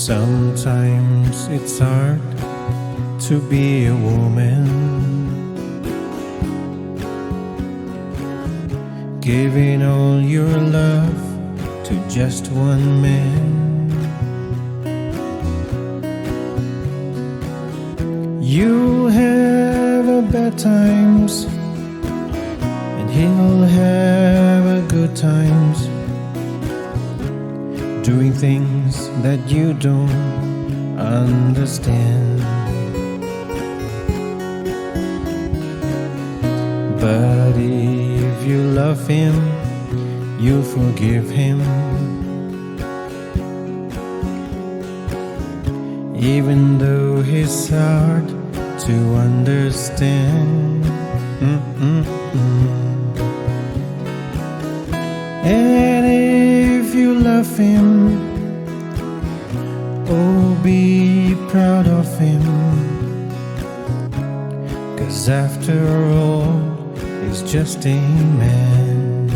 Sometimes it's hard to be a woman, giving all your love to just one man. You have a bad times, and he'll have a good times, doing things that you don't understand. But if you love him, you'll forgive him, even though he's hard to understand. And if you love him, oh, be proud of him, 'cause after all, he's just a man.